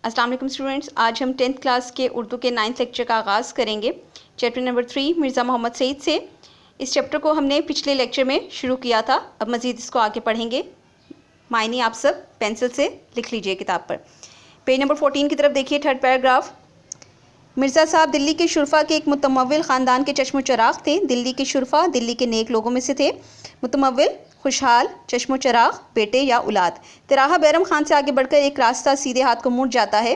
अस्सलाम वालेकुम स्टूडेंट्स, आज हम 10th क्लास के उर्दू के 9th लेक्चर का आगाज़ करेंगे चैप्टर नंबर 3 मिर्ज़ा मोहम्मद सईद से। इस चैप्टर को हमने पिछले लेक्चर में शुरू किया था, अब मज़ीद इसको आगे पढ़ेंगे। मायने आप सब पेंसिल से लिख लीजिए किताब पर। पेज नंबर 14 की तरफ देखिए, थर्ड पैराग्राफ। मिर्ज़ा साहब दिल्ली के शुरफा के एक मुतमव्विल ख़ानदान के चश्मो चराग़ थे। दिल्ली के शुरफा दिल्ली के नेक लोगों में से थे। मुतमव्विल खुशहाल, चश्मो चराग़ बेटे या औलाद। तिराहा बैरम खान से आगे बढ़कर एक रास्ता सीधे हाथ को मुड़ जाता है।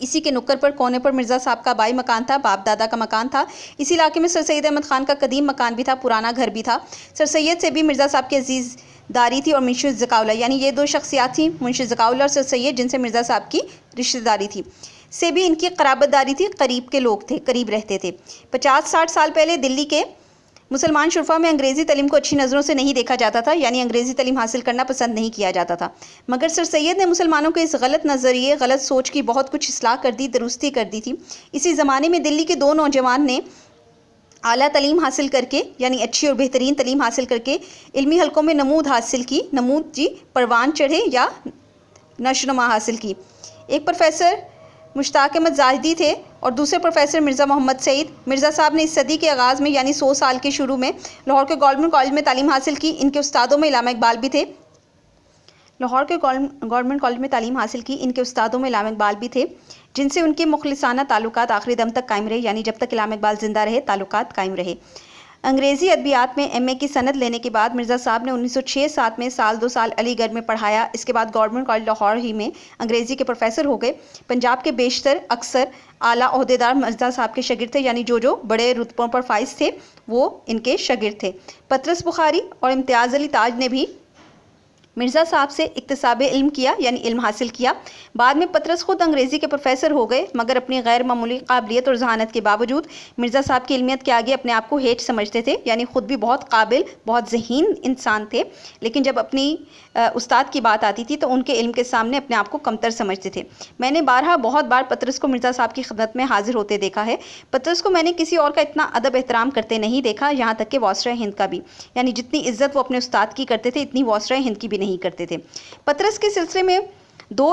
इसी के नुक्कर पर कोने पर मिर्ज़ा साहब का बाई मकान था, बाप दादा का मकान था। इसी इलाके में सर सैयद अहमद खान का कदीम मकान भी था, पुराना घर भी था। सर सैयद से भी मिर्ज़ा साहब की अजीज़ दारी थी और मुंशी ज़काउल्लाह, यानी ये दो शख्सियात थी, मुंशी ज़काउल्लाह और सर सैयद, जिनसे मिर्ज़ा साहब की रिश्तेदारी थी, से भी इनकी क़राबतदारी थी। करीब के लोग थे, करीब रहते थे। 50-60 साल पहले दिल्ली के मुसलमान शुरफा में अंग्रेज़ी तलीम को अच्छी नज़रों से नहीं देखा जाता था, यानी अंग्रेज़ी तलीम हासिल करना पसंद नहीं किया जाता था। मगर सर सैयद ने मुसलमानों के इस गलत नज़रिए, गलत सोच की बहुत कुछ इस्लाह कर दी, दुरुस्ती कर दी थी। इसी ज़माने में दिल्ली के दो नौजवान ने आला तलीम हासिल करके, यानी अच्छी और बेहतरीन तलीम हासिल करके इल्मी हलकों में नमूद हासिल की। नमूद जी परवान चढ़े या नशोनुमा हासिल की। एक प्रोफेसर मुश्ताक अहमद ज़ाहिदी थे और दूसरे प्रोफेसर मिर्ज़ा मोहम्मद सईद। मिर्ज़ा साहब ने इस सदी के आगाज़ में, यानी 100 साल के शुरू में लाहौर के गवर्नमेंट कॉलेज में तालीम हासिल की। इनके उस्तादों में इल्लामा इकबाल भी थे। लाहौर के गवर्नमेंट कॉलेज में तालीम हासिल की, इनके उस्तादों में इल्लामा इकबाल भी थे, जिनसे उनके मुखलिसाना ताल्लुकात आखिरी दम तक कायम रहे, यानी जब तक इल्लामा इकबाल ज़िंदा रहे ताल्लुकात कायम रहे। अंग्रेज़ी अदबियात में एमए की सनद लेने के बाद मिर्ज़ा साहब ने 1906-07 में साल 2 साल अलीगढ़ में पढ़ाया। इसके बाद गवर्नमेंट कॉलेज लाहौर ही में अंग्रेज़ी के प्रोफेसर हो गए। पंजाब के बेशतर अक्सर आला ओहदेदार मिर्ज़ा साहब के शागिर्द थे, यानी जो बड़े रुतबों पर फाइज थे वो इनके शागिर्द थे। पतरस बुखारी और इम्तियाज़ अली ताज ने भी मिर्ज़ा साहब से इक्तिसाब इल्म किया, यानी इल्म हासिल किया। बाद में पतरस खुद अंग्रेज़ी के प्रोफेसर हो गए, मगर अपनी गैर मामूली काबिलियत और जहानत के बावजूद मिर्ज़ा साहब की इल्मियत के आगे अपने आप को हेठ समझते थे, यानी ख़ुद भी बहुत काबिल, बहुत ज़हीन इंसान थे, लेकिन जब अपनी उस्ताद की बात आती थी तो उनके इल्म के सामने अपने आप को कमतर समझते थे। मैंने बहुत बार पतरस को मिर्ज़ा साहब की खिदमत में हाजिर होते देखा है। पतरस को मैंने किसी और का इतना अदब एहतराम करते नहीं देखा, यहाँ तक कि वासरा हिंद का भी, यानी जितनी इज़्ज़त वो अपने उस्ताद की करते थे इतनी वासरा हिंद की भी नहीं करते थे। पतरस के सिलसिले में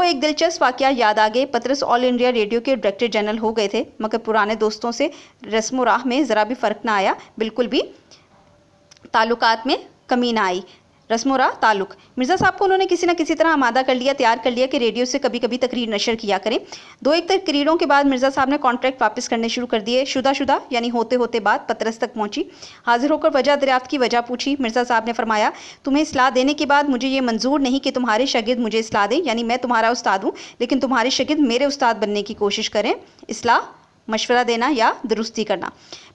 एक दिलचस्प वाक़या याद आ गए। पतरस ऑल इंडिया रेडियो के डायरेक्टर जनरल हो गए थे, मगर पुराने दोस्तों से रस्म राह में ज़रा भी फ़र्क ना आया, बिल्कुल भी ताल्लुकात में कमी ना आई। रस्म राह ताल्लुक मिर्ज़ा साहब को उन्होंने किसी न किसी तरह आमादा कर लिया, तैयार कर लिया कि रेडियो से कभी कभी तकरीर नशर किया करें। 2-1 तकरीरों के बाद मिर्ज़ा साहब ने कॉन्ट्रैक्ट वापस करने शुरू कर दिए। शुदा यानी होते होते बात पतरस तक पहुंची। हाजिर होकर वजह दरियाफ्त की वजह पूछी। मिर्ज़ा साहब ने फरमाया, तुम्हें इस्लाह देने के बाद मुझे ये मंजूर नहीं कि तुम्हारे शागिर्द मुझे इस्लाह दें, यानी मैं तुम्हारा उस्ताद हूँ लेकिन तुम्हारे शागिर्द मेरे उस्ताद बनने की कोशिश करें। इस्लाह मशवरा देना या दुरुस्ती करना।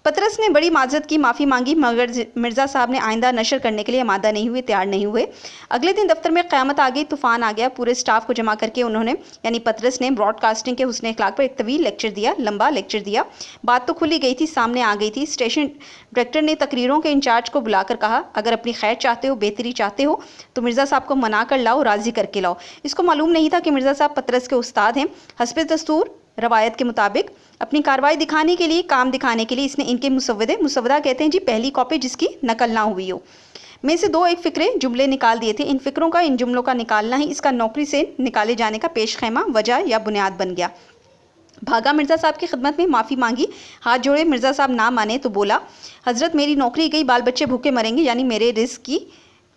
पतरस ने बड़ी माजरत की, माफ़ी मांगी, मगर मिर्ज़ा साहब ने आइंदा नशर करने के लिए आमादा नहीं हुए, तैयार नहीं हुए। अगले दिन दफ्तर में क़यामत आ गई, तूफ़ान आ गया। पूरे स्टाफ को जमा करके उन्होंने, यानी पतरस ने, ब्रॉडकास्टिंग के हुस्न अखलाक पर एक तवील लेक्चर दिया, लंबा लेक्चर दिया। बात तो खुली गई थी, सामने आ गई थी। स्टेशन डायरेक्टर ने तकरीरों के इंचार्ज को बुलाकर कहा, अगर अपनी खैर चाहते हो, बेहतरी चाहते हो तो मिर्ज़ा साहब को मना कर लाओ, राज़ी करके लाओ। इसको मालूम नहीं था कि मिर्ज़ा साहब पतरस के उस्ताद हैं। हस्बे दस्तूर रवायत के मुताबिक अपनी कार्रवाई दिखाने के लिए, काम दिखाने के लिए इसने इनके मुसवदा कहते हैं जी, पहली कॉपी जिसकी नकल ना हुई हो, में से 2-1 फ़िक्रे जुमले निकाल दिए थे। इन फ़िक्रों का, इन जुमलों का निकालना ही इसका नौकरी से निकाले जाने का पेश खैमा, वजह या बुनियाद बन गया। भागा मिर्ज़ा साहब की खिदमत में, माफ़ी मांगी, हाथ जोड़े। मिर्ज़ा साहब ना माने तो बोला, हज़रत मेरी नौकरी गई, बाल बच्चे भूखे मरेंगे, यानी मेरे रिस्क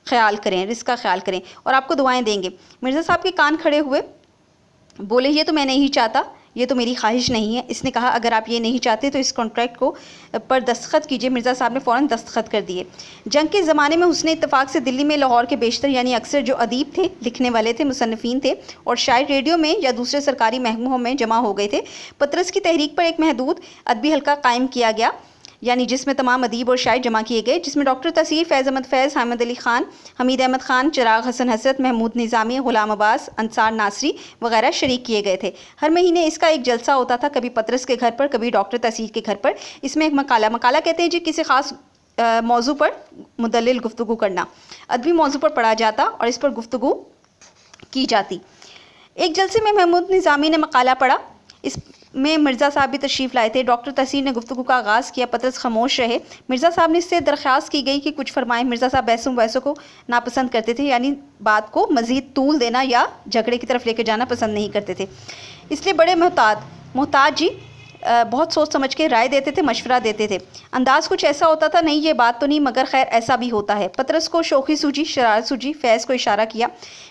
का ख्याल करें और आपको दुआएं देंगे। मिर्ज़ा साहब के कान खड़े हुए, बोले, ये तो मैं नहीं चाहता, ये तो मेरी ख्वाहिश नहीं है। इसने कहा, अगर आप ये नहीं चाहते तो इस कॉन्ट्रैक्ट को पर दस्तखत कीजिए। मिर्ज़ा साहब ने फ़ौरन दस्तखत कर दिए। जंग के ज़माने में हुस्ने इत्तफ़ाक़ से दिल्ली में लाहौर के बेशतर, यानी अक्सर जो अदीब थे, लिखने वाले थे, मुसन्निफ़ीन थे और शायर रेडियो में या दूसरे सरकारी महकमों में जमा हो गए थे। पतरस की तहरीक पर एक महदूद अदबी हल्का कायम किया गया, यानी जिसमें तमाम अदीब और शायर जमा किए गए, जिसमें डॉक्टर तसीर, फैज़ अहमद फैज़, हामिद अली ख़ान, हमीद अहमद ख़ान, चिराग हसन हसरत, महमूद निज़ामी, ग़ुलाम अब्बास, अंसार नासरी वगैरह शरीक किए गए थे। हर महीने इसका एक जलसा होता था, कभी पतरस के घर पर, कभी डॉक्टर तसीर के घर पर। इसमें एक मकाला कहते हैं जी, किसी ख़ास मौजू पर मुदल्लिल गुफ्तगू करना, अदबी मौजू पर पढ़ा जाता और इस पर गुफ्तगू की जाती। एक जलसे में महमूद निज़ामी ने मकाला पढ़ा, इसमें मिर्ज़ा साहब भी तशरीफ़ लाए थे। डॉक्टर तसीर ने गुफ्तगू का आगाज़ किया, पतरस खामोश रहे। मिर्ज़ा साहब ने इससे दरख्वास्त की गई कि कुछ फरमाएं। मिर्ज़ा साहब बहसों को नापसंद करते थे, यानी बात को मज़ीद तूल देना या झगड़े की तरफ लेकर जाना पसंद नहीं करते थे। इसलिए बड़े मोहताज जी बहुत सोच समझ के राय देते थे, मशवरा देते थे। अंदाज कुछ ऐसा होता था, नहीं ये बात तो नहीं मगर खैर ऐसा भी होता है। पतरस को शौक़ी सूझी, शरारत सूझी, फैज़ को इशारा किया।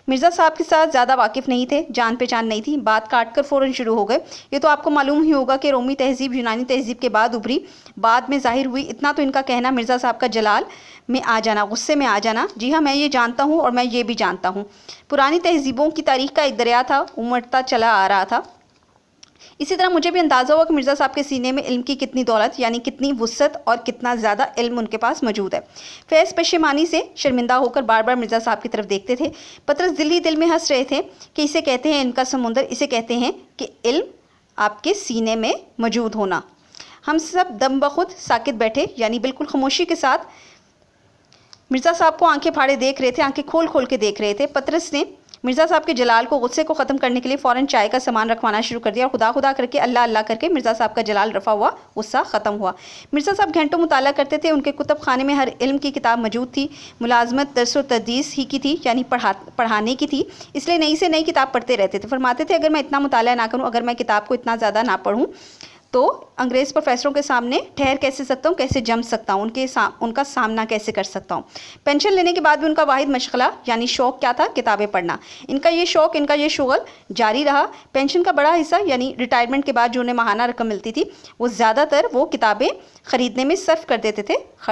मिर्ज़ा साहब के साथ ज़्यादा वाकिफ़ नहीं थे, जान पहचान नहीं थी, बात काट कर फ़ौरन शुरू हो गए। ये तो आपको मालूम ही होगा कि रोमी तहज़ीब यूनानी तहज़ीब के बाद उभरी, बाद में ज़ाहिर हुई। इतना तो इनका कहना मिर्ज़ा साहब का जलाल में आ जाना, गुस्से में आ जाना। जी हाँ, मैं ये जानता हूँ और मैं ये भी जानता हूँ। पुरानी तहज़ीबों की तारीख़ का एक दरिया था, उमड़ता चला आ रहा था। इसी तरह मुझे भी अंदाज़ा हुआ कि मिर्ज़ा साहब के सीने में इल्म की कितनी दौलत यानी कितनी वुसअत और कितना ज़्यादा इल्म उनके पास मौजूद है। फैज़ पेशेमानी से शर्मिंदा होकर बार बार मिर्ज़ा साहब की तरफ देखते थे। पतरस दिल ही दिल में हंस रहे थे कि इसे कहते हैं इनका समुंदर, इसे कहते हैं कि इल्म आपके सीने में मौजूद होना। हम सब दम बखुद साकित बैठे, यानी बिल्कुल खामोशी के साथ मिर्ज़ा साहब को आंखें फाड़े देख रहे थे, आंखें खोल खोल के देख रहे थे। पतरस ने मिर्ज़ा साहब के जलाल को, गुस्से को ख़त्म करने के लिए फ़ौरन चाय का सामान रखवाना शुरू कर दिया और खुदा खुदा करके, अल्लाह अल्लाह करके मिर्ज़ा साहब का जलाल रफ़ा हुआ, गुस्सा ख़त्म हुआ। मिर्ज़ा साहब घंटों मुताला करते थे, उनके कुतुब खाने में हर इल्म की किताब मौजूद थी। मुलाजमत दर्स व तदरीस ही की थी, यानी पढ़ाने की थी, इसलिए नई से नई किताब पढ़ते रहते थे। फरमाते थे अगर मैं इतना मुताला ना करूँ, अगर मैं किताब को इतना ज़्यादा ना पढ़ूँ तो अंग्रेज़ प्रोफेसरों के सामने ठहर कैसे सकता हूँ, कैसे जम सकता हूँ, उनका सामना कैसे कर सकता हूँ। पेंशन लेने के बाद भी उनका वाहिद मशगला यानी शौक़ क्या था? किताबें पढ़ना। इनका ये शौक़, इनका ये शुगल जारी रहा। पेंशन का बड़ा हिस्सा यानी रिटायरमेंट के बाद जो उन्हें माहाना रकम मिलती थी, वो ज़्यादातर वो किताबें ख़रीदने में सर्फ कर देते थे।